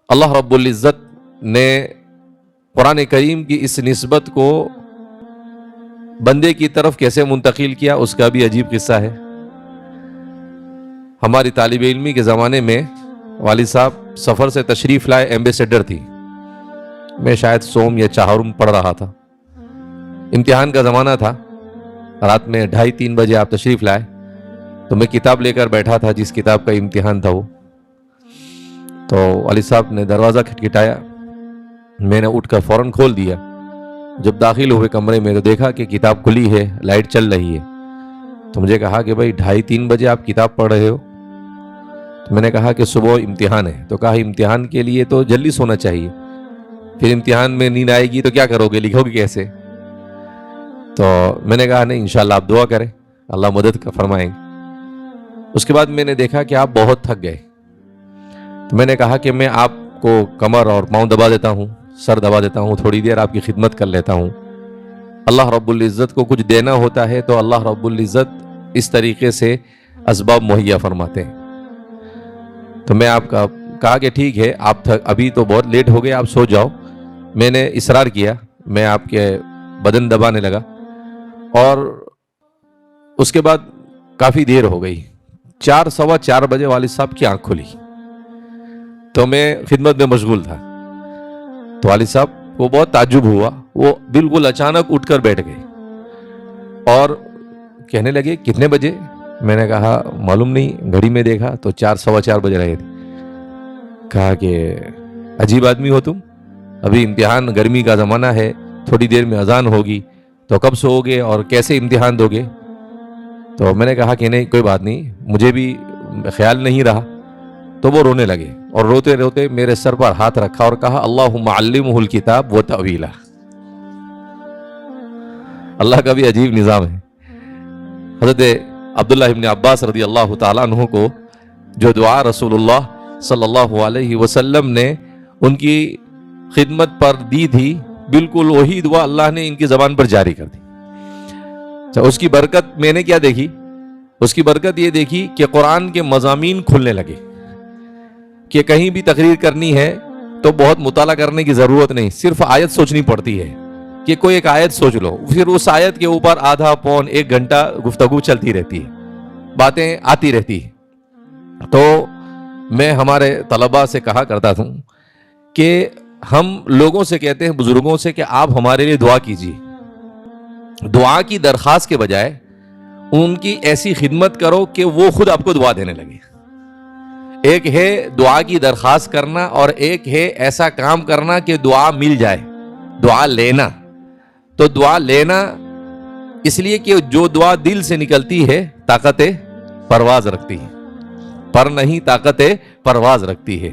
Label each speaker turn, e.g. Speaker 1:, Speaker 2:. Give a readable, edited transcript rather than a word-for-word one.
Speaker 1: اللہ رب العزت نے قرآن کریم کی اس نسبت کو بندے کی طرف کیسے منتقل کیا، اس کا بھی عجیب قصہ ہے۔ ہماری طالب علمی کے زمانے میں والد صاحب سفر سے تشریف لائے، ایمبیسیڈر تھی، میں شاید سوم یا چہارم پڑھ رہا تھا، امتحان کا زمانہ تھا، رات میں 2:30-3 بجے آپ تشریف لائے، تو میں کتاب لے کر بیٹھا تھا جس کتاب کا امتحان تھا وہ، تو والد صاحب نے دروازہ کھٹکھٹایا، میں نے اٹھ کر فوراً کھول دیا۔ جب داخل ہوئے کمرے میں تو دیکھا کہ کتاب کھلی ہے، لائٹ چل رہی ہے، تو مجھے کہا کہ بھائی 2:30-3 بجے آپ کتاب پڑھ رہے ہو؟ تو میں نے کہا کہ صبح امتحان ہے، تو کہا امتحان کے لیے تو جلدی سونا چاہیے، پھر امتحان میں نیند آئے گی تو کیا کرو گے، لکھو گے کیسے؟ تو میں نے کہا نہیں، انشاءاللہ آپ دعا کریں، اللہ مدد کا فرمائیں گے۔ اس کے بعد میں نے دیکھا کہ آپ بہت تھک گئے، تو میں نے کہا کہ میں آپ کو کمر اور پاؤں دبا دیتا ہوں، سر دبا دیتا ہوں، تھوڑی دیر آپ کی خدمت کر لیتا ہوں۔ اللہ رب العزت کو کچھ دینا ہوتا ہے تو اللہ رب العزت اس طریقے سے اسباب مہیا فرماتے ہیں۔ تو میں آپ کا کہا کہ ٹھیک ہے، آپ ابھی تو بہت لیٹ ہو گئے، آپ سو جاؤ۔ میں نے اصرار کیا، میں آپ کے بدن دبانے لگا، اور اس کے بعد کافی دیر ہو گئی، 4-4:15 بجے والد صاحب کی آنکھ کھلی، تو میں خدمت میں مشغول تھا، تو والد صاحب کو بہت تعجب ہوا، وہ بالکل اچانک اٹھ کر بیٹھ گئے اور کہنے لگے کتنے بجے؟ میں نے کہا معلوم نہیں، گھڑی میں دیکھا تو 4-4:15 بج رہے تھے۔ کہا کہ عجیب آدمی ہو تم، ابھی امتحان، گرمی کا زمانہ ہے، تھوڑی دیر میں اذان ہوگی، تو کب سو گے اور کیسے امتحان دو گے؟ تو میں نے کہا کہ نہیں، کوئی بات نہیں، مجھے بھی خیال نہیں رہا۔ تو وہ رونے لگے اور روتے روتے میرے سر پر ہاتھ رکھا اور کہا اللہم علمہ الکتاب و تأویلہ۔ اللہ کا بھی عجیب نظام ہے۔ حضرت عبداللہ ابن عباس رضی اللہ تعالیٰ عنہ کو جو دعا رسول اللہ صلی اللہ علیہ وسلم نے ان کی خدمت پر دی تھی، بالکل وہی دعا اللہ نے ان کی زبان پر جاری کر دی۔ اس کی برکت میں نے کیا دیکھی؟ اس کی برکت یہ دیکھی کہ قرآن کے مضامین کھلنے لگے، کہ کہیں بھی تقریر کرنی ہے تو بہت مطالعہ کرنے کی ضرورت نہیں، صرف آیت سوچنی پڑتی ہے، کہ کوئی ایک آیت سوچ لو، پھر اس آیت کے اوپر آدھا پون 1 گھنٹہ گفتگو چلتی رہتی ہے، باتیں آتی رہتی ہیں۔ تو میں ہمارے طلباء سے کہا کرتا ہوں کہ ہم لوگوں سے کہتے ہیں، بزرگوں سے، کہ آپ ہمارے لیے دعا کیجیے، دعا کی درخواست کے بجائے ان کی ایسی خدمت کرو کہ وہ خود آپ کو دعا دینے لگے۔ ایک ہے دعا کی درخواست کرنا، اور ایک ہے ایسا کام کرنا کہ دعا مل جائے۔ دعا لینا تو دعا لینا اس لیے کہ جو دعا دل سے نکلتی ہے طاقت پرواز رکھتی ہے، پر نہیں طاقت پرواز رکھتی ہے۔